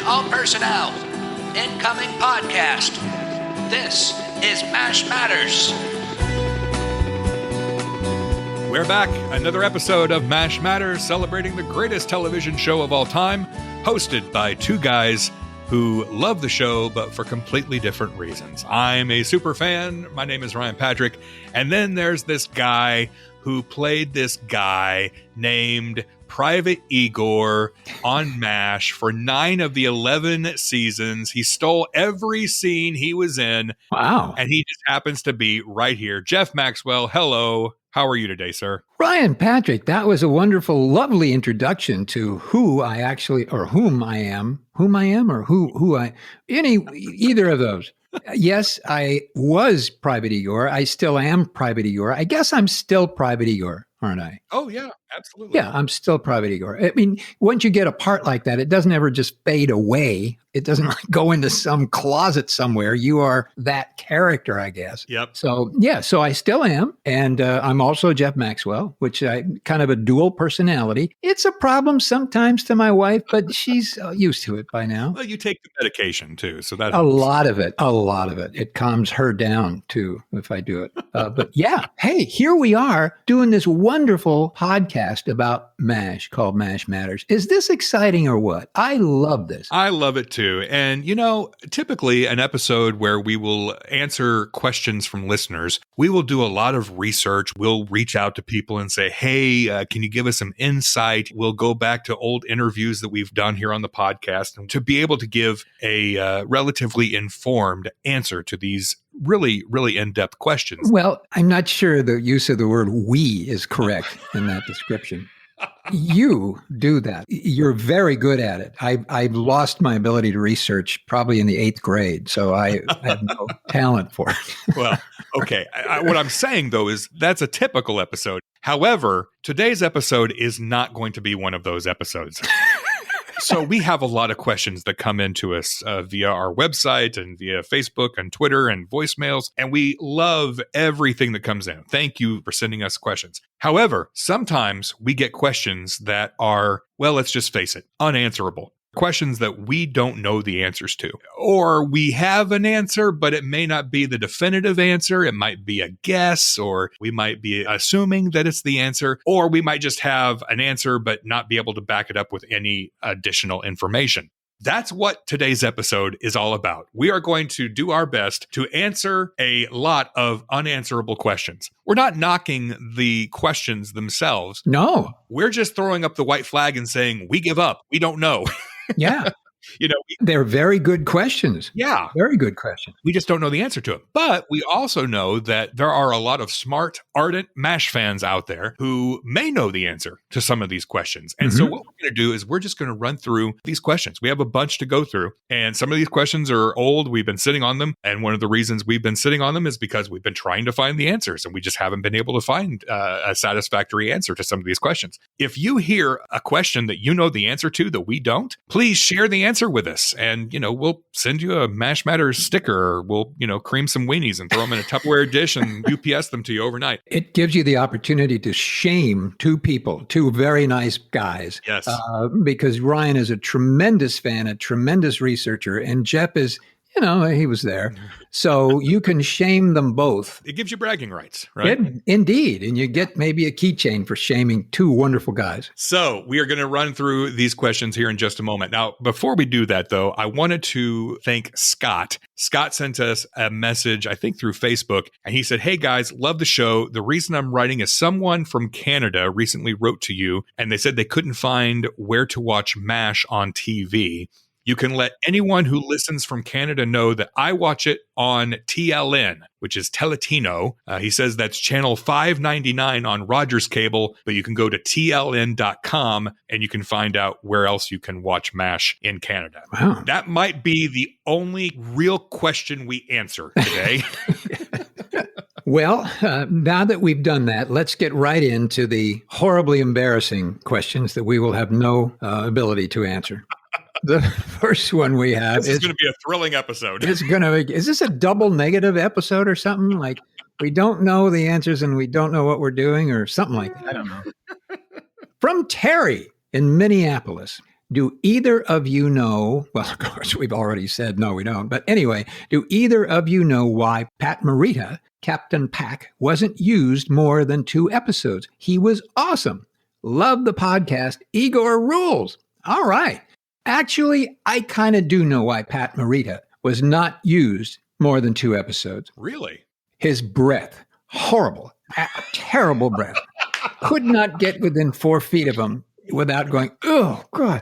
all personnel. Incoming podcast. This is MASH Matters. We're back. Another episode of MASH Matters, celebrating the greatest television show of all time, hosted by two guys who love the show, but for completely different reasons. I'm a super fan. My name is Ryan Patrick. And then there's this guy who played this guy named Private Igor on MASH for 9 of the 11 seasons. He stole every scene he was in. Wow. And he just happens to be right here. Jeff Maxwell, hello. How are you today, sir? Ryan Patrick, that was a wonderful, lovely introduction to who I actually, or whom I am, either of those. Yes, I was Private Igor. I still am Private Igor. I guess I'm still Private Igor, aren't I? Oh, yeah, absolutely. Yeah, I'm still Private Igor. I mean, once you get a part like that, it doesn't ever just fade away. It doesn't like go into some closet somewhere. You are that character, I guess. Yep. So, yeah, so I still am. And I'm also Jeff Maxwell, which I kind of a dual personality. It's a problem sometimes to my wife, but she's used to it by now. Well, you take the medication too. So that A lot of it. It calms her down too if I do it. But yeah, hey, here we are doing this wonderful podcast about MASH called MASH Matters. Is this exciting or what? I love this. I love it too. And, you know, typically an episode where we will answer questions from listeners, we will do a lot of research. We'll reach out to people and say, hey, can you give us some insight? We'll go back to old interviews that we've done here on the podcast and to be able to give a relatively informed answer to these really, really in-depth questions. Well, I'm not sure the use of the word we is correct in that description. You do that. You're very good at it. I lost my ability to research probably in the 8th grade, so I have no talent for it. Well, okay. What I'm saying, though, is that's a typical episode. However, today's episode is not going to be one of those episodes. So we have a lot of questions that come into us via our website and via Facebook and Twitter and voicemails, and we love everything that comes in. Thank you for sending us questions. However, sometimes we get questions that are, well, let's just face it, unanswerable. Questions that we don't know the answers to. Or we have an answer, but it may not be the definitive answer. It might be a guess, or we might be assuming that it's the answer, or we might just have an answer, but not be able to back it up with any additional information. That's what today's episode is all about. We are going to do our best to answer a lot of unanswerable questions. We're not knocking the questions themselves. No. We're just throwing up the white flag and saying, we give up. We don't know. Yeah. You know, they're very good questions. Yeah. Very good questions. We just don't know the answer to them. But we also know that there are a lot of smart, ardent MASH fans out there who may know the answer to some of these questions. And so what we're going to do is we're just going to run through these questions. We have a bunch to go through. And some of these questions are old. We've been sitting on them. And one of the reasons we've been sitting on them is because we've been trying to find the answers. And we just haven't been able to find a satisfactory answer to some of these questions. If you hear a question that you know the answer to that we don't, please share the answer with us. And, you know, we'll send you a MASH Matters sticker, or we'll, you know, cream some weenies and throw them in a Tupperware dish and UPS them to you overnight. It gives you the opportunity to shame two people, two very nice guys. Yes. Because Ryan is a tremendous fan, a tremendous researcher, and Jeff is, you know, he was there. So you can shame them both. It gives you bragging rights, right? Indeed. And you get maybe a keychain for shaming two wonderful guys. So we are going to run through these questions here in just a moment. Now, before we do that, though, I wanted to thank Scott. Scott sent us a message, I think through Facebook, and he said, hey guys, love the show. The reason I'm writing is someone from Canada recently wrote to you, and they said they couldn't find where to watch MASH on TV. You can let anyone who listens from Canada know that I watch it on TLN, which is Teletino. He says that's channel 599 on Rogers Cable, but you can go to tln.com and you can find out where else you can watch MASH in Canada. Wow. That might be the only real question we answer today. Well, now that we've done that, let's get right into the horribly embarrassing questions that we will have no ability to answer. The first one we have is going to be a thrilling episode. Is this a double negative episode or something? Like we don't know the answers and we don't know what we're doing or something like that. I don't know. From Terry in Minneapolis. Do either of you know? Well, of course, we've already said no, we don't. But anyway, do either of you know why Pat Morita, Captain Pack, wasn't used more than 2 episodes? He was awesome. Love the podcast. Igor rules. All right. Actually, I kind of do know why Pat Morita was not used more than 2 episodes. Really? His breath. Horrible. Terrible breath. Could not get within 4 feet of him without going, oh, God.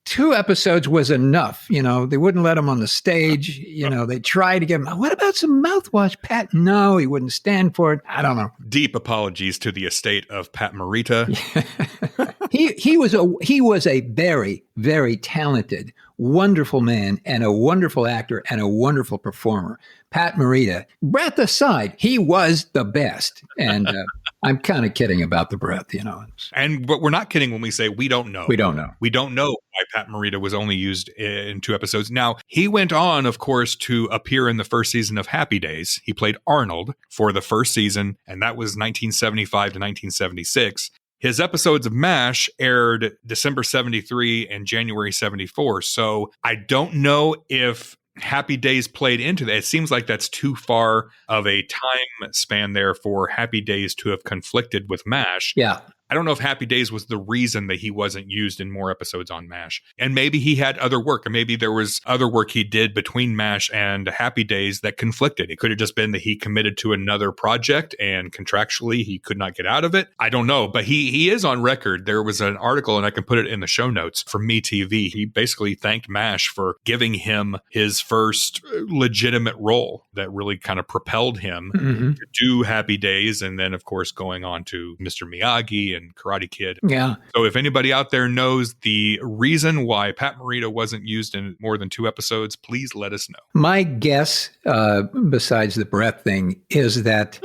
2 episodes was enough. They wouldn't let him on the stage. They tried to give him, what about some mouthwash, Pat? No, he wouldn't stand for it. I don't know. Deep apologies to the estate of Pat Morita. He was a very, very talented, wonderful man and a wonderful actor and a wonderful performer. Pat Morita, breath aside, he was the best. And I'm kind of kidding about the breath, But we're not kidding when we say we don't know. We don't know. We don't know why Pat Morita was only used in 2 episodes. Now, he went on, of course, to appear in the first season of Happy Days. He played Arnold for the first season, and that was 1975 to 1976. His episodes of MASH aired December 73 and January 74. So I don't know if Happy Days played into that. It seems like that's too far of a time span there for Happy Days to have conflicted with MASH. Yeah. I don't know if Happy Days was the reason that he wasn't used in more episodes on MASH. And maybe he had other work, or maybe there was other work he did between MASH and Happy Days that conflicted. It could have just been that he committed to another project and contractually he could not get out of it. I don't know, but he is on record. There was an article, and I can put it in the show notes, from MeTV. He basically thanked MASH for giving him his first legitimate role that really kind of propelled him to do Happy Days. And then, of course, going on to Mr. Miyagi and Karate Kid. Yeah. So if anybody out there knows the reason why Pat Morita wasn't used in more than 2 episodes, please let us know. My guess, besides the breath thing, is that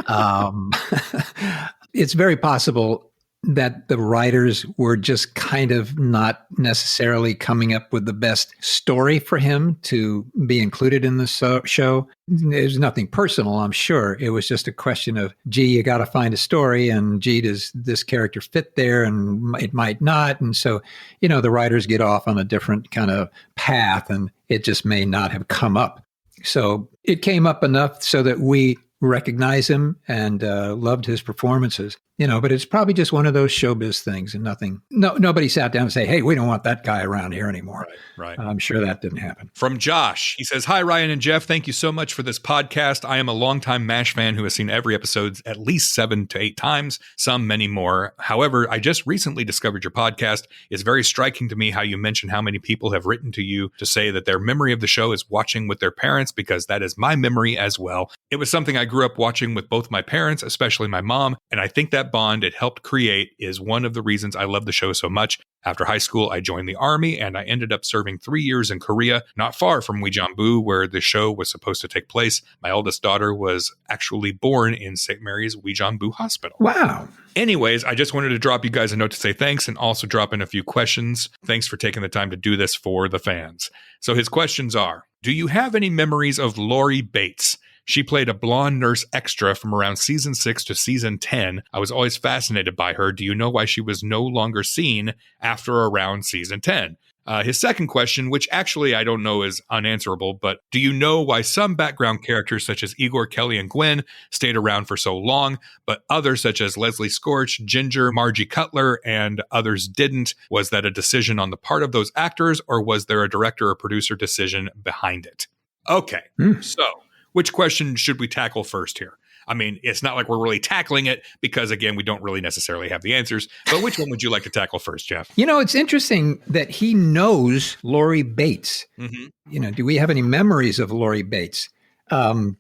it's very possible that the writers were just kind of not necessarily coming up with the best story for him to be included in the show. There's nothing personal, I'm sure. It was just a question of, gee, you got to find a story, and gee, does this character fit there? And it might not. And so, the writers get off on a different kind of path, and it just may not have come up. So it came up enough so that we recognize him and loved his performances. But it's probably just one of those showbiz things, and nobody sat down and say, hey, we don't want that guy around here anymore. Right. I'm sure that didn't happen. From Josh, he says, hi, Ryan and Jeff. Thank you so much for this podcast. I am a longtime MASH fan who has seen every episode at least 7 to 8 times, some many more. However, I just recently discovered your podcast. It's very striking to me how you mention how many people have written to you to say that their memory of the show is watching with their parents, because that is my memory as well. It was something I grew up watching with both my parents, especially my mom, and I think that bond it helped create is one of the reasons I love the show so much. After high school, I joined the Army, and I ended up serving 3 years in Korea, not far from Uijeonbu, where the show was supposed to take place. My oldest daughter was actually born in St. Mary's Uijeonbu Hospital. Wow. Anyways, I just wanted to drop you guys a note to say thanks, and also drop in a few questions. Thanks for taking the time to do this for the fans. So his questions are, do you have any memories of Lori Bates? She played a blonde nurse extra from around season 6 to season 10. I was always fascinated by her. Do you know why she was no longer seen after around season 10? His second question, which actually I don't know is unanswerable, but do you know why some background characters such as Igor, Kelly, and Gwen stayed around for so long, but others such as Leslie Scorch, Ginger, Margie Cutler, and others didn't? Was that a decision on the part of those actors, or was there a director or producer decision behind it? Okay, so which question should we tackle first here? I mean, it's not like we're really tackling it because, again, we don't really necessarily have the answers. But which one would you like to tackle first, Jeff? It's interesting that he knows Lori Bates. Mm-hmm. Do we have any memories of Lori Bates? No,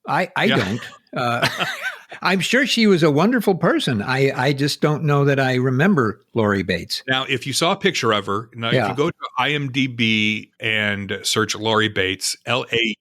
I don't. I'm sure she was a wonderful person. I just don't know that I remember Lori Bates. Now, if you saw a picture of her, if you go to IMDb and search Lori Bates, Laurie,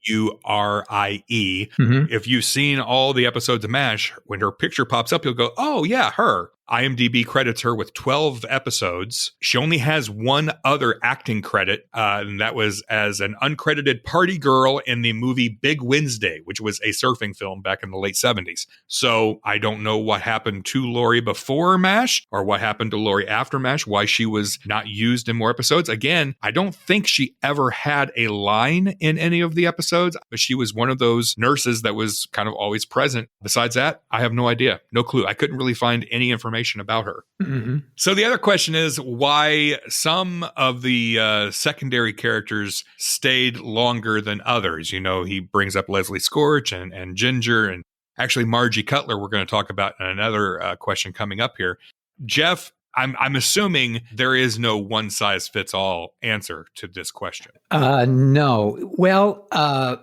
if you've seen all the episodes of MASH, when her picture pops up, you'll go, oh, yeah, her. IMDb credits her with 12 episodes. She only has one other acting credit, and that was as an uncredited party girl in the movie Big Wednesday, which was a surfing film back in the late 70s. So I don't know what happened to Lori before MASH or what happened to Lori after MASH, why she was not used in more episodes. Again, I don't think she ever had a line in any of the episodes, but she was one of those nurses that was kind of always present. Besides that, I have no idea, no clue. I couldn't really find any information about her. Mm-hmm. So the other question is why some of the secondary characters stayed longer than others. You know, he brings up Leslie Scorch and Ginger, and actually Margie Cutler we're going to talk about in another question coming up here. Jeff, I'm assuming there is no one-size-fits-all answer to this question. No. Well, I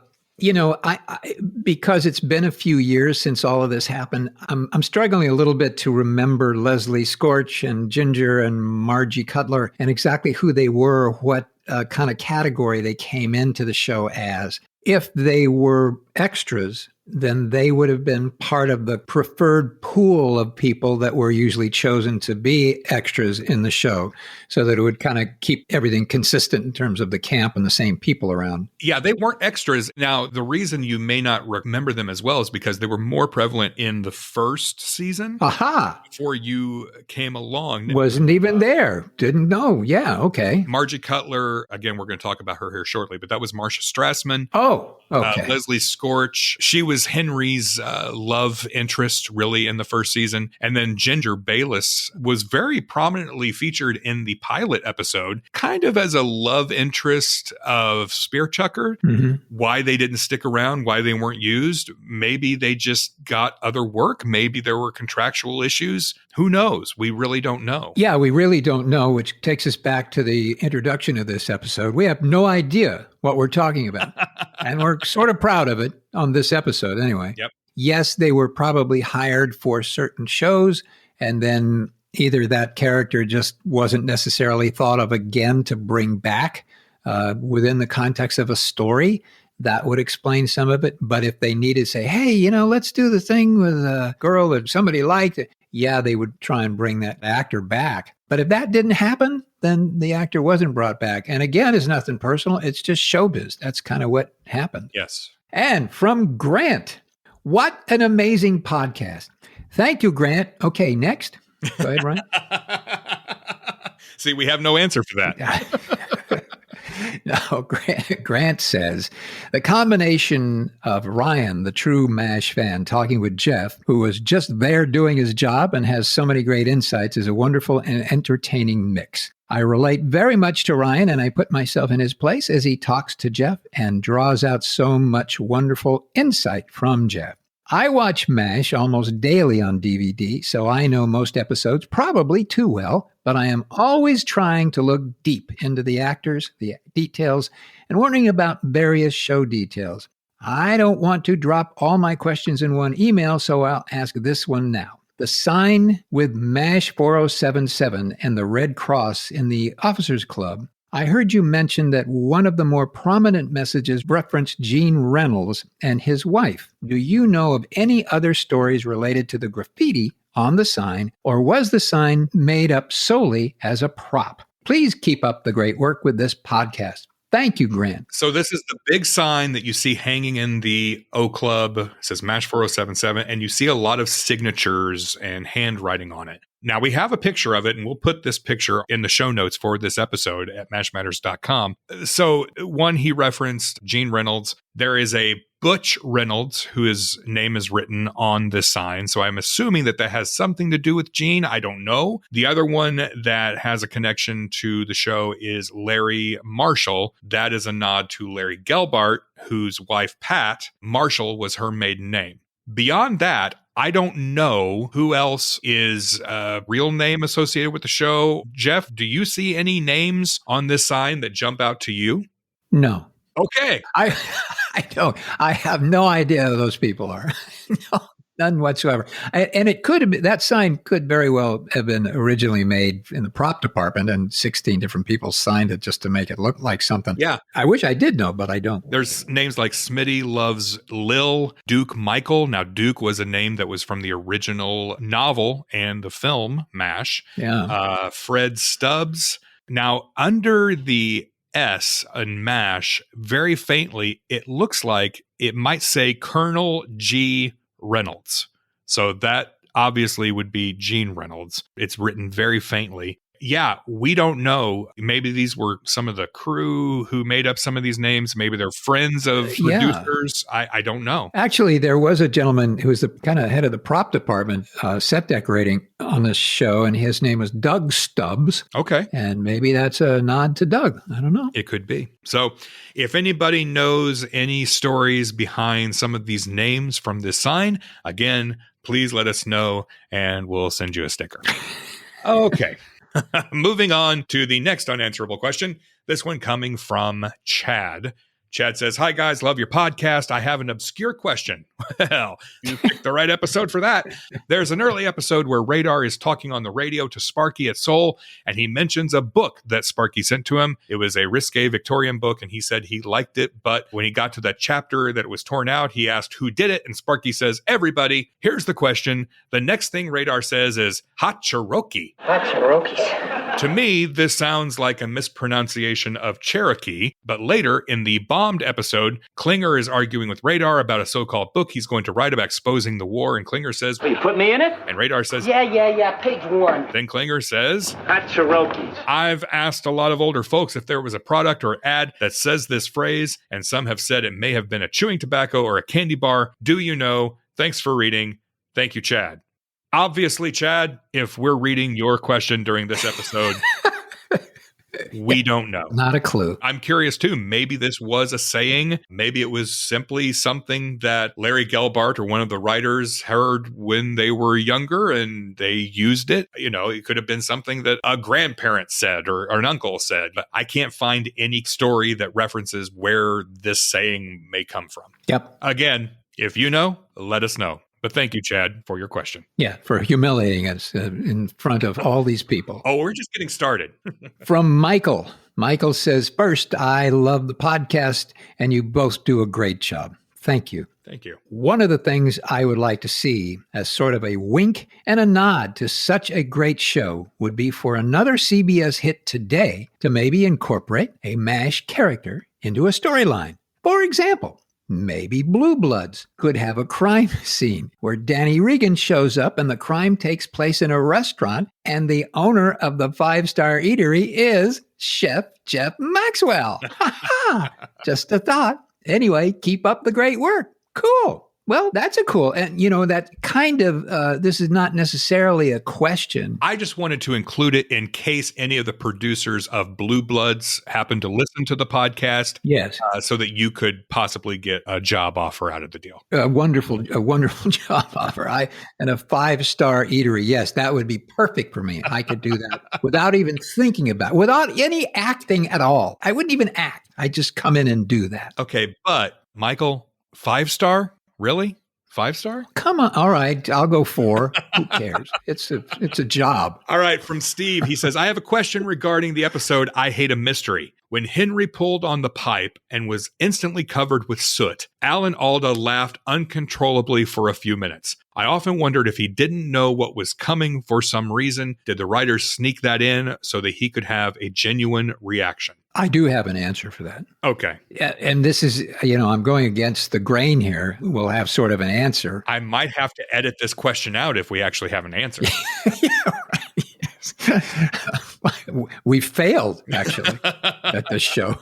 because it's been a few years since all of this happened, I'm struggling a little bit to remember Leslie Scorch and Ginger and Margie Cutler and exactly who they were, what kind of category they came into the show as. If they were extras, then they would have been part of the preferred pool of people that were usually chosen to be extras in the show, so that it would kind of keep everything consistent in terms of the camp and the same people around. Yeah, they weren't extras. Now, the reason you may not remember them as well is because they were more prevalent in the first season. Aha! Before you came along. Wasn't even there. Didn't know. Yeah, okay. Margie Cutler, again, we're going to talk about her here shortly, but that was Marsha Strassman. Oh, okay. Leslie Scorch, she was Henry's love interest really in the first season. And then Ginger Bayless was very prominently featured in the pilot episode, kind of as a love interest of Spear Chucker. Mm-hmm. Why they didn't stick around, why they weren't used. Maybe they just got other work. Maybe there were contractual issues. Who knows? We really don't know. Yeah, we really don't know, which takes us back to the introduction of this episode. We have no idea what we're talking about. And we're sort of proud of it on this episode anyway. Yep. Yes, they were probably hired for certain shows, and then either that character just wasn't necessarily thought of again to bring back within the context of a story. That would explain some of it. But if they needed to say, hey, let's do the thing with a girl that somebody liked, yeah, they would try and bring that actor back. But if that didn't happen, then the actor wasn't brought back. And again, it's nothing personal. It's just showbiz. That's kind of what happened. Yes. And from Grant, what an amazing podcast. Thank you, Grant. Okay, next. Go ahead, Ryan. See, we have no answer for that. No, Grant says, the combination of Ryan, the true MASH fan, talking with Jeff, who was just there doing his job and has so many great insights, is a wonderful and entertaining mix. I relate very much to Ryan, and I put myself in his place as he talks to Jeff and draws out so much wonderful insight from Jeff. I watch MASH almost daily on DVD, so I know most episodes probably too well, but I am always trying to look deep into the actors, the details, and wondering about various show details. I don't want to drop all my questions in one email, so I'll ask this one now. The sign with MASH 4077 and the Red Cross in the Officers Club, I heard you mention that one of the more prominent messages referenced Gene Reynolds and his wife. Do you know of any other stories related to the graffiti on the sign, or was the sign made up solely as a prop? Please keep up the great work with this podcast. Thank you, Grant. So this is the big sign that you see hanging in the O Club. It says MASH 4077, and you see a lot of signatures and handwriting on it. Now, we have a picture of it, and we'll put this picture in the show notes for this episode at mashmatters.com. So, one, he referenced Gene Reynolds. There is a Butch Reynolds, whose name is written on this sign. So, I'm assuming that has something to do with Gene. I don't know. The other one that has a connection to the show is Larry Marshall. That is a nod to Larry Gelbart, whose wife, Pat, Marshall was her maiden name. Beyond that, I don't know who else is a real name associated with the show. Jeff, do you see any names on this sign that jump out to you? No. Okay. I don't. I have no idea who those people are. No. None whatsoever. And it could have been, that sign could very well have been originally made in the prop department, and 16 different people signed it just to make it look like something. Yeah. I wish I did know, but I don't. There's names like Smitty loves Lil, Duke Michael. Now, Duke was a name that was from the original novel and the film MASH. Yeah. Fred Stubbs. Now, under the S in MASH, very faintly, it looks like it might say Colonel G. Reynolds. So that obviously would be Gene Reynolds. It's written very faintly. Yeah, we don't know. Maybe these were some of the crew who made up some of these names. Maybe they're friends of producers. I don't know. Actually, there was a gentleman who was the kind of head of the prop department, set decorating on this show, and his name was Doug Stubbs. Okay. And maybe that's a nod to Doug. I don't know. It could be. So if anybody knows any stories behind some of these names from this sign, again, please let us know and we'll send you a sticker. Okay. Moving on to the next unanswerable question. This one coming from Chad. Chad says, "Hi guys, love your podcast. I have an obscure question." Well, you picked the right episode for that. There's an early episode where Radar is talking on the radio to Sparky at Soul, and he mentions a book that Sparky sent to him. It was a risque Victorian book, and he said he liked it, but when he got to that chapter that it was torn out, he asked who did it, and Sparky says, "Everybody." Here's the question. The next thing Radar says is, "Hot Cherokee." Hot Cherokees. To me, this sounds like a mispronunciation of Cherokee, but later in the bombed episode, Klinger is arguing with Radar about a so-called book he's going to write about exposing the war, and Klinger says, Will you put me in it? And Radar says, Yeah, page 1. Then Klinger says, Hot Cherokees. I've asked a lot of older folks if there was a product or ad that says this phrase, and some have said it may have been a chewing tobacco or a candy bar. Do you know? Thanks for reading. Thank you, Chad. Obviously, Chad, if we're reading your question during this episode, we don't know. Not a clue. I'm curious, too. Maybe this was a saying. Maybe it was simply something that Larry Gelbart or one of the writers heard when they were younger and they used it. You know, it could have been something that a grandparent said or an uncle said. But I can't find any story that references where this saying may come from. Yep. Again, if you know, let us know. But thank you, Chad, for your question. Yeah, for humiliating us in front of all these people. Oh, we're just getting started. From Michael. Michael says, "First, I love the podcast, and you both do a great job. Thank you. Thank you. One of the things I would like to see as sort of a wink and a nod to such a great show would be for another CBS hit today to maybe incorporate a MASH character into a storyline. For example, maybe Blue Bloods could have a crime scene where Danny Regan shows up and the crime takes place in a restaurant and the owner of the 5-star eatery is Chef Jeff Maxwell. Just a thought. Anyway, keep up the great work. Cool. Well, that's a cool, and you know, that kind of, this is not necessarily a question. I just wanted to include it in case any of the producers of Blue Bloods happen to listen to the podcast. Yes. So that you could possibly get a job offer out of the deal. A wonderful job offer. And a 5-star eatery. Yes, that would be perfect for me. I could do that without even thinking about it, without any acting at all. I wouldn't even act. I just come in and do that. Okay, but Michael, 5-star? Really? 5-star? Come on. All right. I'll go 4. Who cares? It's a job. All right. From Steve, he says, I have a question regarding the episode I Hate a Mystery. When Henry pulled on the pipe and was instantly covered with soot, Alan Alda laughed uncontrollably for a few minutes. I often wondered if he didn't know what was coming for some reason. Did the writers sneak that in so that he could have a genuine reaction? I do have an answer for that. Okay. And this is, I'm going against the grain here. We'll have sort of an answer. I might have to edit this question out if we actually have an answer. Yeah, right. Yes. We failed, actually, at this show.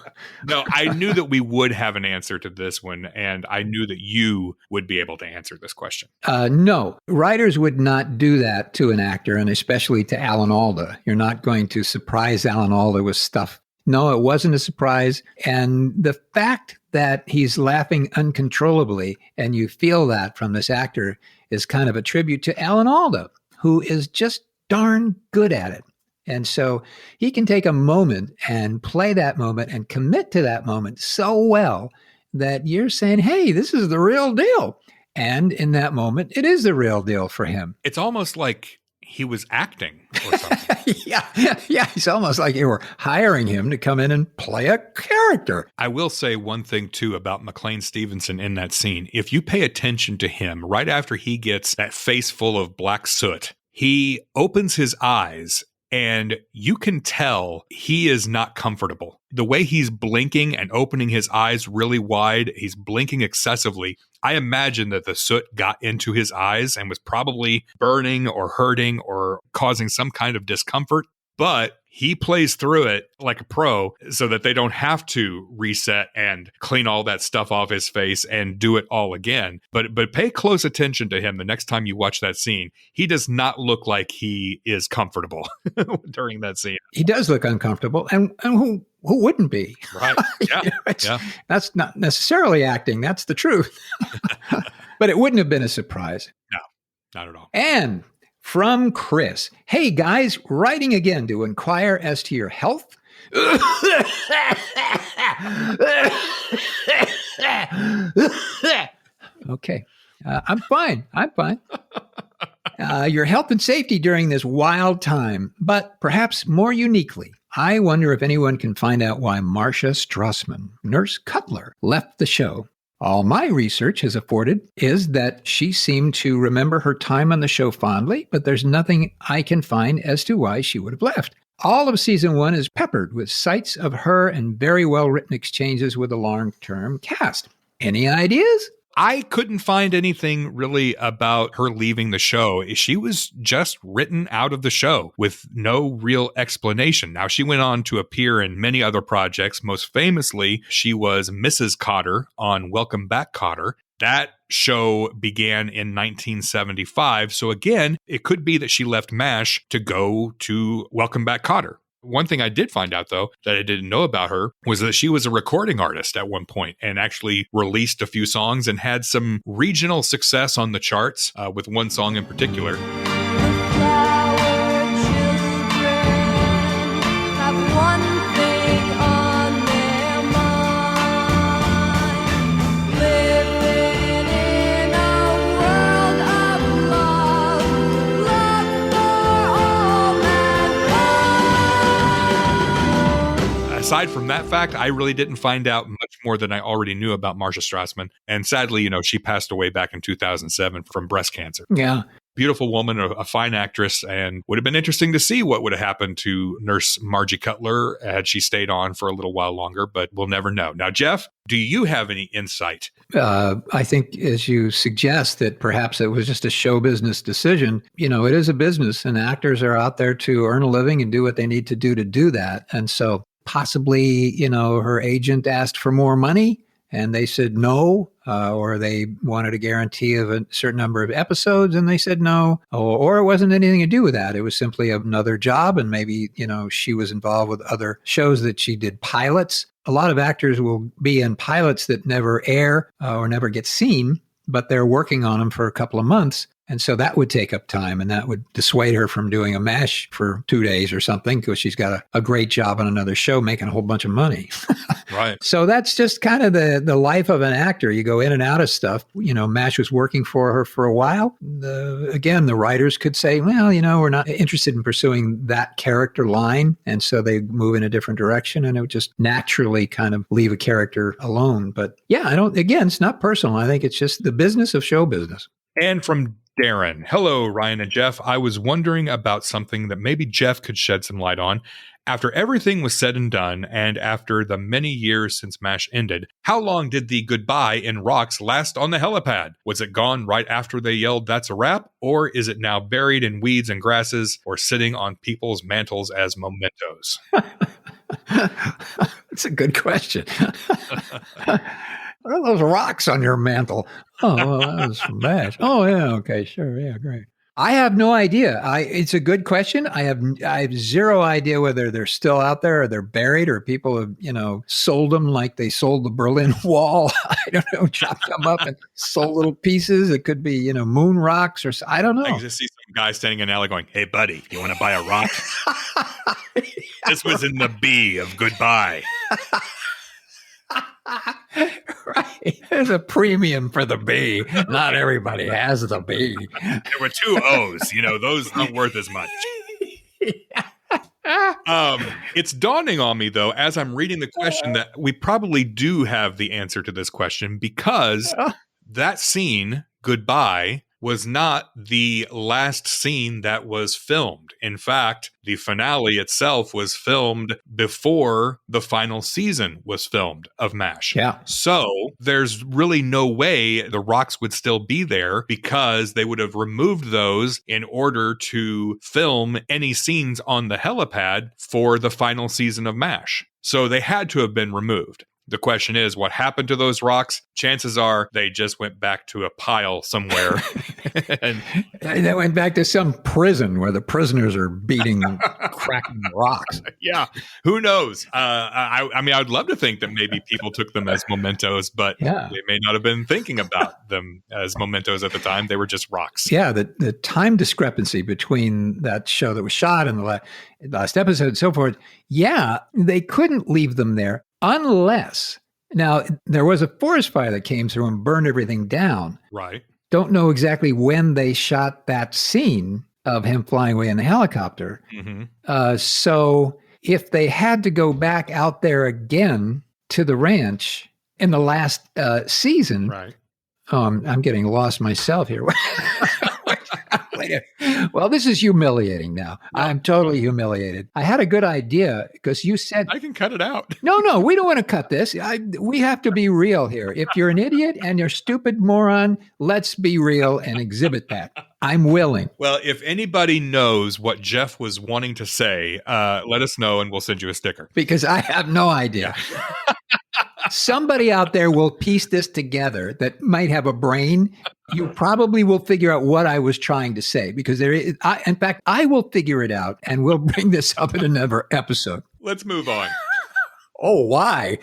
No, I knew that we would have an answer to this one, and I knew that you would be able to answer this question. No, writers would not do that to an actor, and especially to Alan Alda. You're not going to surprise Alan Alda with stuff. No, it wasn't a surprise. And the fact that he's laughing uncontrollably, and you feel that from this actor, is kind of a tribute to Alan Alda, who is just darn good at it. And so he can take a moment and play that moment and commit to that moment so well that you're saying, hey, this is the real deal. And in that moment, it is the real deal for him. It's almost like he was acting or something. Yeah. It's almost like you were hiring him to come in and play a character. I will say one thing, too, about McLean Stevenson in that scene. If you pay attention to him, right after he gets that face full of black soot, he opens his eyes and you can tell he is not comfortable. The way he's blinking and opening his eyes really wide, he's blinking excessively. I imagine that the soot got into his eyes and was probably burning or hurting or causing some kind of discomfort. But he plays through it like a pro so that they don't have to reset and clean all that stuff off his face and do it all again. But pay close attention to him the next time you watch that scene. He does not look like he is comfortable during that scene. He does look uncomfortable. And who wouldn't be? Right. Yeah. That's not necessarily acting. That's the truth. But it wouldn't have been a surprise. No, not at all. And from Chris, hey guys, writing again to inquire as to your health. Okay, I'm fine. Your health and safety during this wild time, but perhaps more uniquely, I wonder if anyone can find out why Marsha Strassman, Nurse Cutler, left the show. All my research has afforded is that she seemed to remember her time on the show fondly, but there's nothing I can find as to why she would have left. All of season 1 is peppered with sights of her and very well-written exchanges with the long-term cast. Any ideas? I couldn't find anything really about her leaving the show. She was just written out of the show with no real explanation. Now, she went on to appear in many other projects. Most famously, she was Mrs. Cotter on Welcome Back, Kotter. That show began in 1975. So again, it could be that she left MASH to go to Welcome Back, Kotter. One thing I did find out, though, that I didn't know about her was that she was a recording artist at one point and actually released a few songs and had some regional success on the charts with one song in particular. Aside from that fact, I really didn't find out much more than I already knew about Marsha Strassman. And sadly, she passed away back in 2007 from breast cancer. Yeah. Beautiful woman, a fine actress, and would have been interesting to see what would have happened to Nurse Margie Cutler had she stayed on for a little while longer, but we'll never know. Now, Jeff, do you have any insight? I think, as you suggest, that perhaps it was just a show business decision. It is a business, and actors are out there to earn a living and do what they need to do that. And so possibly, her agent asked for more money and they said no, or they wanted a guarantee of a certain number of episodes and they said no, or it wasn't anything to do with that. It was simply another job. And maybe, she was involved with other shows that she did pilots. A lot of actors will be in pilots that never air or never get seen, but they're working on them for a couple of months. And so that would take up time and that would dissuade her from doing a MASH for 2 days or something because she's got a great job on another show making a whole bunch of money. Right. So that's just kind of the life of an actor. You go in and out of stuff. MASH was working for her for a while. The writers could say, well, we're not interested in pursuing that character line. And so they move in a different direction and it would just naturally kind of leave a character alone. But yeah, it's not personal. I think it's just the business of show business. And from Darren. Hello, Ryan and Jeff. I was wondering about something that maybe Jeff could shed some light on. After everything was said and done, and after the many years since MASH ended, how long did the goodbye in Rocks last on the helipad? Was it gone right after they yelled, "That's a wrap"? Or is it now buried in weeds and grasses or sitting on people's mantles as mementos? That's a good question. What are those rocks on your mantle? Oh, well, that was from MASH. Oh, yeah. Okay, sure. Yeah, great. I have no idea. It's a good question. I have zero idea whether they're still out there or they're buried or people have, sold them like they sold the Berlin Wall. I don't know, chopped them up and sold little pieces. It could be, moon rocks or I don't know. I just see some guy standing in an alley going, "Hey, buddy, you want to buy a rock?" This was in the B of goodbye. Right. There's a premium for the B. Not everybody has the B. There were 2 O's. Those aren't worth as much. It's dawning on me, though, as I'm reading the question, that we probably do have the answer to this question, because that scene, Goodbye, was not the last scene that was filmed. In fact, the finale itself was filmed before the final season was filmed of MASH. Yeah. So there's really no way the rocks would still be there, because they would have removed those in order to film any scenes on the helipad for the final season of MASH. So they had to have been removed. The question is, what happened to those rocks? Chances are they just went back to a pile somewhere. And they went back to some prison where the prisoners are cracking rocks. Yeah, who knows? I mean, I'd love to think that maybe people took them as mementos, but they may not have been thinking about them as mementos at the time. They were just rocks. Yeah, the time discrepancy between that show that was shot and the last episode and so forth. Yeah, they couldn't leave them there. Unless, now, there was a forest fire that came through and burned everything down. Right. Don't know exactly when they shot that scene of him flying away in the helicopter. Mm-hmm. So if they had to go back out there again to the ranch in the last season, right. I'm getting lost myself here. Well, this is humiliating now. Yeah. I'm totally humiliated. I had a good idea because you said... I can cut it out. No, we don't want to cut this. We have to be real here. If you're an idiot and you're a stupid moron, let's be real and exhibit that. I'm willing. Well, if anybody knows what Jeff was wanting to say, let us know and we'll send you a sticker. Because I have no idea. Somebody out there will piece this together that might have a brain. You probably will figure out what I was trying to say, because in fact, I will figure it out and we'll bring this up in another episode. Let's move on. Oh, why?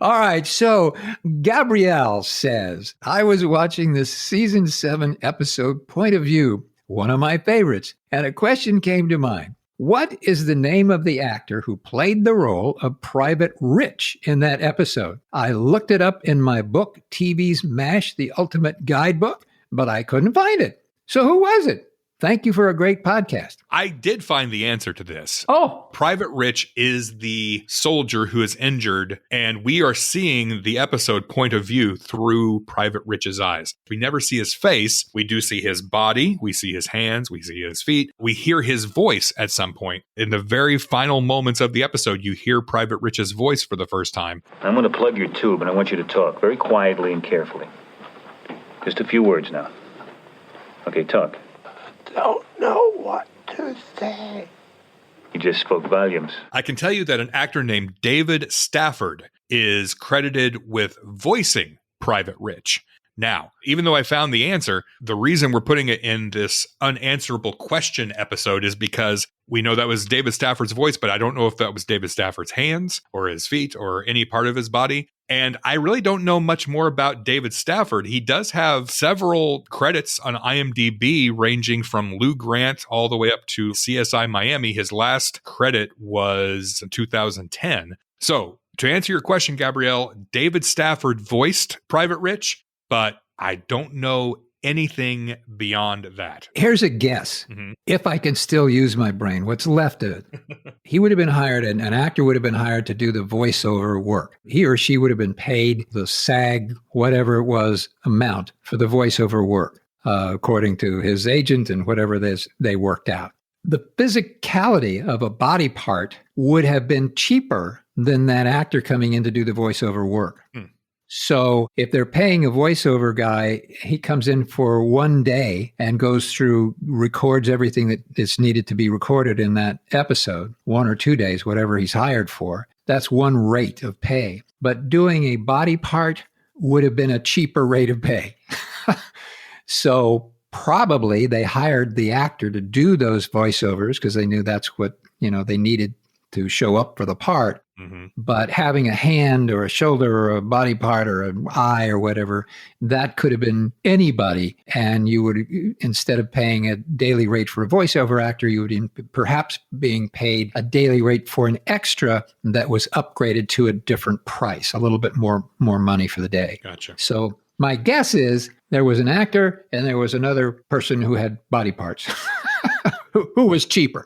All right. So Gabrielle says, I was watching the season 7 episode Point of View, one of my favorites, and a question came to mind. What is the name of the actor who played the role of Private Rich in that episode? I looked it up in my book, TV's MASH, The Ultimate Guidebook, but I couldn't find it. So who was it? Thank you for a great podcast. I did find the answer to this. Oh. Private Rich is the soldier who is injured, and we are seeing the episode Point of View through Private Rich's eyes. We never see his face. We do see his body. We see his hands. We see his feet. We hear his voice at some point. In the very final moments of the episode, you hear Private Rich's voice for the first time. I'm going to plug your tube, and I want you to talk very quietly and carefully. Just a few words now. Okay, talk. Don't know what to say. You just spoke volumes. I can tell you that an actor named David Stafford is credited with voicing Private Rich. Now, even though I found the answer, the reason we're putting it in this unanswerable question episode is because we know that was David Stafford's voice, but I don't know if that was David Stafford's hands or his feet or any part of his body. And I really don't know much more about David Stafford. He does have several credits on IMDb ranging from Lou Grant all the way up to CSI Miami. His last credit was 2010. So to answer your question, Gabrielle, David Stafford voiced Private Rich, but I don't know anything beyond that. Here's a guess. Mm-hmm. If I can still use my brain, what's left of it. He would have been hired, an actor would have been hired to do the voiceover work. He or she would have been paid the SAG, whatever it was, amount for the voiceover work, according to his agent and whatever they worked out. The physicality of a body part would have been cheaper than that actor coming in to do the voiceover work. So if they're paying a voiceover guy, he comes in for one day and goes through, records everything that is needed to be recorded in that episode, 1 or 2 days, whatever he's hired for. That's one rate of pay. But doing a body part would have been a cheaper rate of pay. So probably they hired the actor to do those voiceovers because they knew that's what, they needed to show up for the part. Mhm. But having a hand or a shoulder or a body part or an eye or whatever, that could have been anybody. And you would, instead of paying a daily rate for a voiceover actor, you would perhaps being paid a daily rate for an extra that was upgraded to a different price, a little bit more money for the day. Gotcha. So my guess is there was an actor and there was another person who had body parts who was cheaper.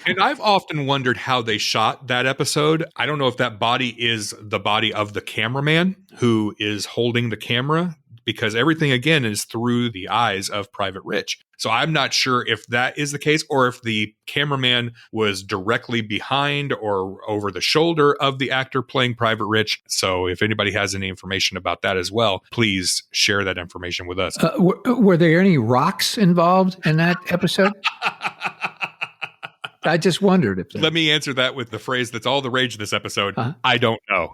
And I've often wondered how they shot that episode. I don't know if that body is the body of the cameraman who is holding the camera, because everything, again, is through the eyes of Private Rich. So I'm not sure if that is the case or if the cameraman was directly behind or over the shoulder of the actor playing Private Rich. So if anybody has any information about that as well, please share that information with us. Were there any rocks involved in that episode? I just wondered if Let me answer that with the phrase that's all the rage this episode. I don't know.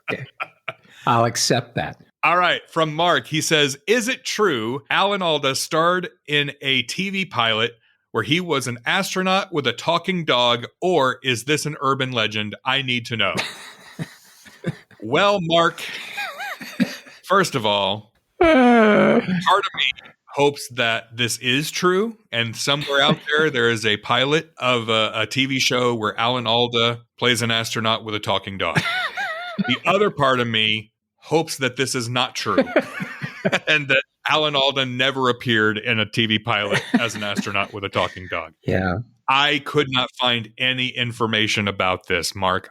Okay. I'll accept that. All right. From Mark, he says, is it true Alan Alda starred in a TV pilot where he was an astronaut with a talking dog, or is this an urban legend? I need to know. Well, Mark, first of all, part of me hopes that this is true, and somewhere out there is a pilot of a TV show where Alan Alda plays an astronaut with a talking dog. The other part of me hopes that this is not true and that Alan Alda never appeared in a TV pilot as an astronaut with a talking dog. Yeah. I could not find any information about this, Mark.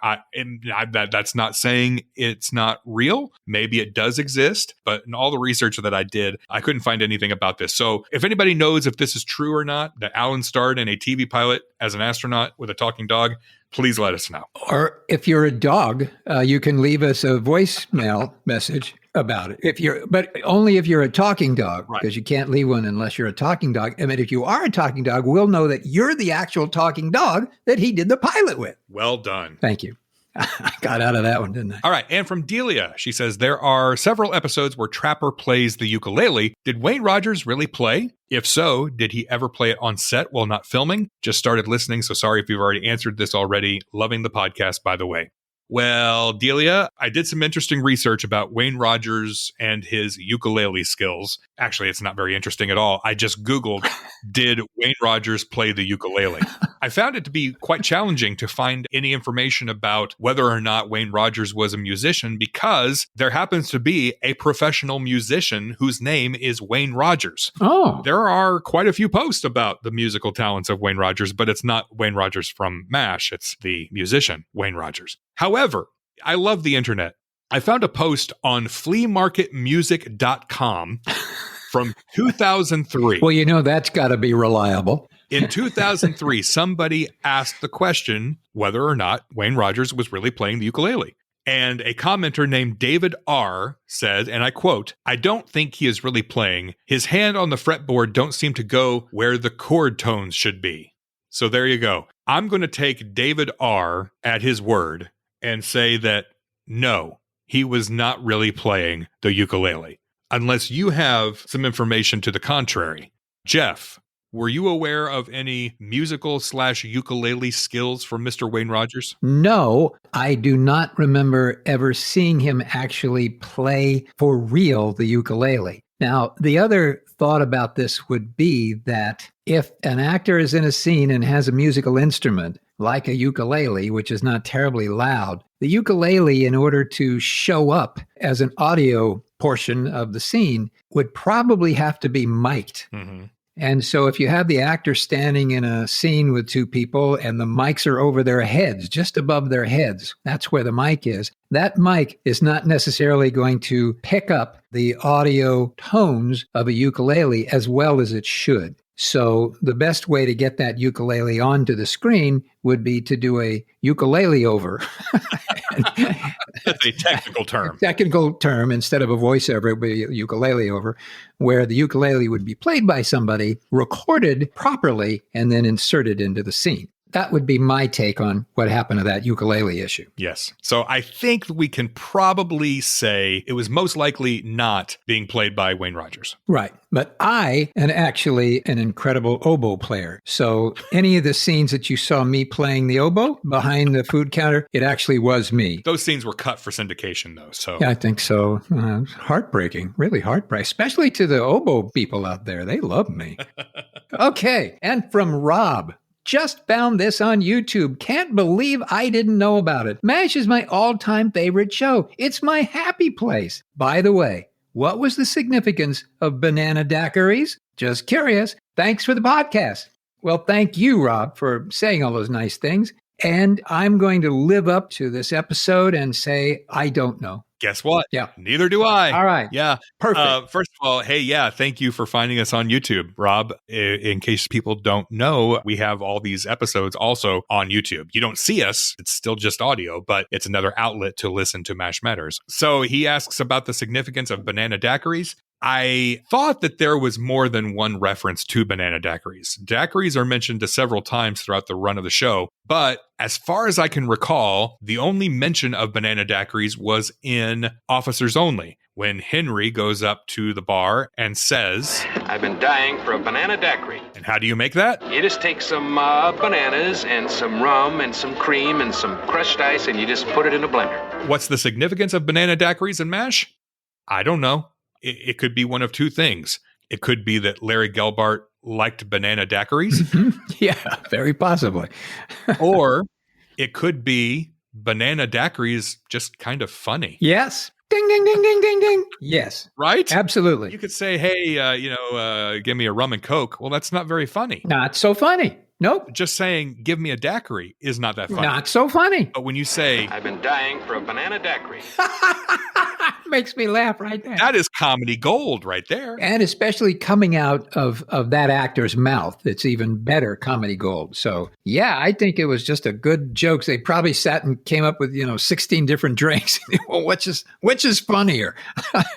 That's not saying it's not real. Maybe it does exist, but in all the research that I did, I couldn't find anything about this. So if anybody knows if this is true or not, that Alan starred in a TV pilot as an astronaut with a talking dog, please let us know. Or if you're a dog, you can leave us a voicemail message about it. But only if you're a talking dog, because you can't leave one unless you're a talking dog. I mean, if you are a talking dog, we'll know that you're the actual talking dog that he did the pilot with. Well done. Thank you. I got out of that one, didn't I? All right. And from Delia, she says, there are several episodes where Trapper plays the ukulele. Did Wayne Rogers really play? If so, did he ever play it on set while not filming? Just started listening, so sorry if you've already answered this already. Loving the podcast, by the way. Well, Delia, I did some interesting research about Wayne Rogers and his ukulele skills. Actually, it's not very interesting at all. I just Googled, did Wayne Rogers play the ukulele? I found it to be quite challenging to find any information about whether or not Wayne Rogers was a musician, because there happens to be a professional musician whose name is Wayne Rogers. Oh. There are quite a few posts about the musical talents of Wayne Rogers, but it's not Wayne Rogers from MASH. It's the musician, Wayne Rogers. However, I love the internet. I found a post on fleamarketmusic.com from 2003. Well, that's got to be reliable. In 2003, somebody asked the question whether or not Wayne Rogers was really playing the ukulele. And a commenter named David R. said, and I quote, "I don't think he is really playing. His hand on the fretboard don't seem to go where the chord tones should be." So there you go. I'm going to take David R. at his word and say that no, he was not really playing the ukulele, unless you have some information to the contrary. Jeff, were you aware of any musical/ukulele skills from Mr. Wayne Rogers? No, I do not remember ever seeing him actually play for real the ukulele. Now, the other thought about this would be that if an actor is in a scene and has a musical instrument, like a ukulele, which is not terribly loud, the ukulele, in order to show up as an audio portion of the scene, would probably have to be mic'd. Mm-hmm. And so if you have the actor standing in a scene with two people and the mics are over their heads, just above their heads, that's where the mic is. That mic is not necessarily going to pick up the audio tones of a ukulele as well as it should. So the best way to get that ukulele onto the screen would be to do a ukulele over. That's a technical term. Technical term. Instead of a voiceover, it would be a ukulele over, where the ukulele would be played by somebody, recorded properly, and then inserted into the scene. That would be my take on what happened to that ukulele issue. Yes. So I think we can probably say it was most likely not being played by Wayne Rogers. Right. But I am actually an incredible oboe player. So any of the scenes that you saw me playing the oboe behind the food counter, it actually was me. Those scenes were cut for syndication, though. So Yeah, I think so. Heartbreaking, really heartbreaking, especially to the oboe people out there. They love me. Okay. And from Rob. Just found this on YouTube. Can't believe I didn't know about it. MASH is my all-time favorite show. It's my happy place. By the way, what was the significance of banana daiquiris? Just curious. Thanks for the podcast. Well, thank you, Rob, for saying all those nice things. And I'm going to live up to this episode and say, I don't know. Guess what? Yeah. Neither do I. All right. Yeah. Perfect. First of all, hey, yeah, thank you for finding us on YouTube, Rob. In case people don't know, we have all these episodes also on YouTube. You don't see us. It's still just audio, but it's another outlet to listen to MASH Matters. So he asks about the significance of banana daiquiris. I thought that there was more than one reference to banana daiquiris. Daiquiris are mentioned several times throughout the run of the show, but as far as I can recall, the only mention of banana daiquiris was in Officers Only, when Henry goes up to the bar and says, I've been dying for a banana daiquiri. And how do you make that? You just take some bananas and some rum and some cream and some crushed ice and you just put it in a blender. What's the significance of banana daiquiris and MASH? I don't know. It could be one of two things. It could be that Larry Gelbart liked banana daiquiris. Yeah, very possibly. Or it could be banana daiquiris just kind of funny. Yes. Ding, ding, ding, ding, ding, ding. Yes. Right? Absolutely. You could say, hey, give me a rum and Coke. Well, that's not very funny. Not so funny. Nope. Just saying, give me a daiquiri is not that funny. Not so funny. But when you say, I've been dying for a banana daiquiri. Makes me laugh right there. that is comedy gold right there. And especially coming out of that actor's mouth, it's even better comedy gold. So, yeah, I think it was just a good joke. They probably sat and came up with, 16 different drinks. Well, which is funnier?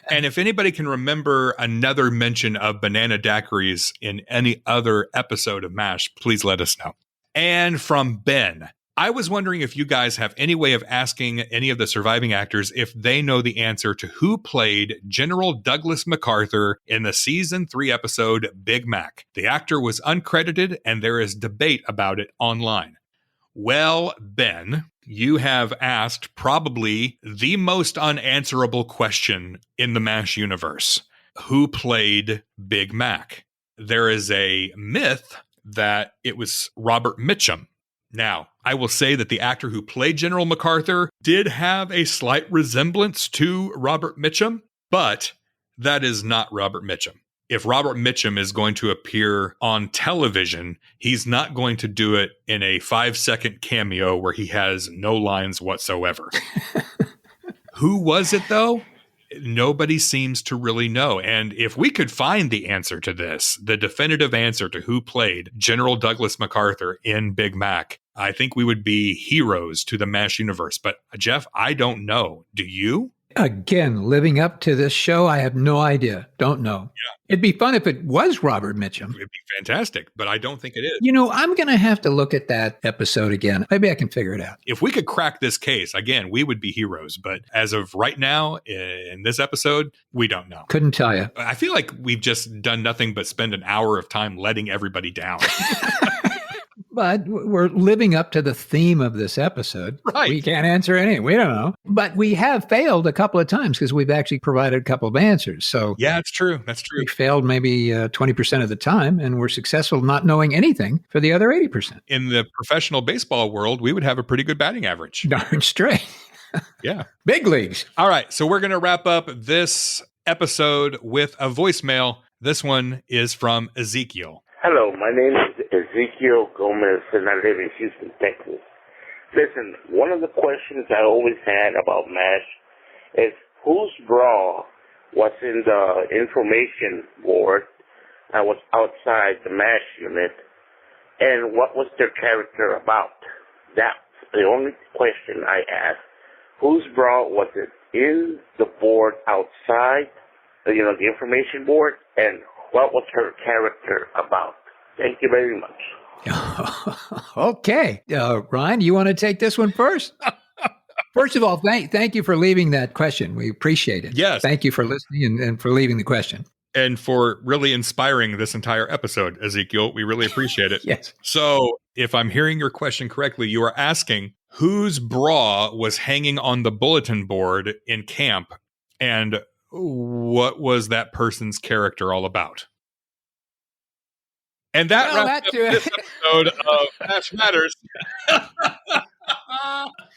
And if anybody can remember another mention of banana daiquiris in any other episode of MASH, please let us know. And from Ben, I was wondering if you guys have any way of asking any of the surviving actors if they know the answer to who played General Douglas MacArthur in the season 3 episode Big Mac. The actor was uncredited and there is debate about it online. Well, Ben, you have asked probably the most unanswerable question in the MASH universe. Who played Big Mac? There is a myth that it was Robert Mitchum. Now, I will say that the actor who played General MacArthur did have a slight resemblance to Robert Mitchum, but that is not Robert Mitchum. If Robert Mitchum is going to appear on television, he's not going to do it in a 5-second cameo where he has no lines whatsoever. Who was it, though? Nobody seems to really know. And if we could find the answer to this, the definitive answer to who played General Douglas MacArthur in Big Mac, I think we would be heroes to the MASH universe. But Jeff, I don't know. Do you? Again, living up to this show, I have no idea. Don't know. Yeah. It'd be fun if it was Robert Mitchum. It'd be fantastic, but I don't think it is. I'm going to have to look at that episode again. Maybe I can figure it out. If we could crack this case, again, we would be heroes. But as of right now, in this episode, we don't know. Couldn't tell you. I feel like we've just done nothing but spend an hour of time letting everybody down. But we're living up to the theme of this episode. Right. We can't answer any. We don't know. But we have failed a couple of times because we've actually provided a couple of answers. So Yeah, that's true. That's true. we failed maybe 20% of the time, and we're successful not knowing anything for the other 80%. In the professional baseball world, we would have a pretty good batting average. Darn straight. Yeah. Big leagues. All right. So we're going to wrap up this episode with a voicemail. This one is from Ezekiel. Hello, my name is Ezekiel Gomez, and I live in Houston, Texas. Listen, one of the questions I always had about MASH is whose bra was in the information board that was outside the MASH unit, and what was their character about? That's the only question I asked. Whose bra was it in the board outside, the information board, and what was her character about? Thank you very much. Okay. Ryan, you want to take this one first? First of all, thank you for leaving that question. We appreciate it. Yes. Thank you for listening and for leaving the question. And for really inspiring this entire episode, Ezekiel. We really appreciate it. Yes. So if I'm hearing your question correctly, you are asking whose bra was hanging on the bulletin board in camp and what was that person's character all about? And that wraps up this episode of Mash Matters.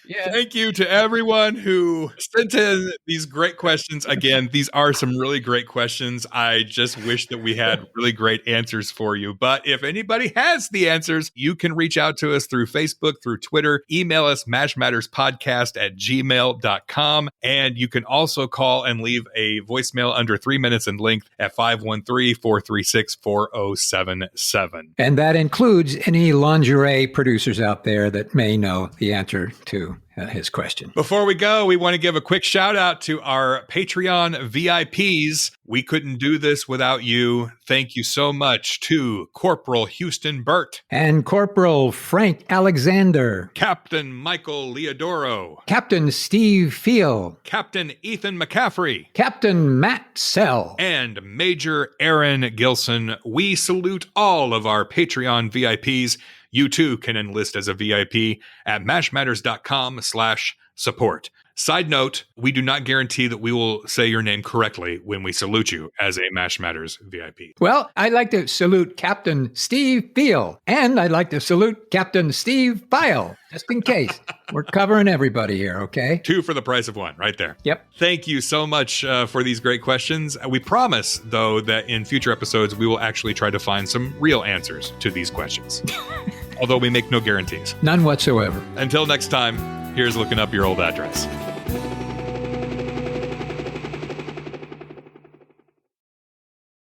Yeah. Thank you to everyone who sent in these great questions. Again, these are some really great questions. I just wish that we had really great answers for you. But if anybody has the answers, you can reach out to us through Facebook, through Twitter, email us mashmatterspodcast@gmail.com. And you can also call and leave a voicemail under 3 minutes in length at 513-436-4077. And that includes any lingerie producers out there that may know the answer to his question. Before we go, we want to give a quick shout out to our Patreon VIPs. We couldn't do this without you. Thank you so much to Corporal Houston Burt and Corporal Frank Alexander, Captain Michael Leodoro, Captain Steve Field, Captain Ethan McCaffrey, Captain Matt Sell, and Major Aaron Gilson. We salute all of our Patreon VIPs. You too can enlist as a VIP at mashmatters.com/support. Side note, we do not guarantee that we will say your name correctly when we salute you as a Mash Matters VIP. Well, I'd like to salute Captain Steve Field, and I'd like to salute Captain Steve File, just in case. We're covering everybody here, okay? 2 for the price of 1, right there. Yep. Thank you so much for these great questions. We promise, though, that in future episodes, we will actually try to find some real answers to these questions. Although we make no guarantees. None whatsoever. Until next time, here's looking up your old address.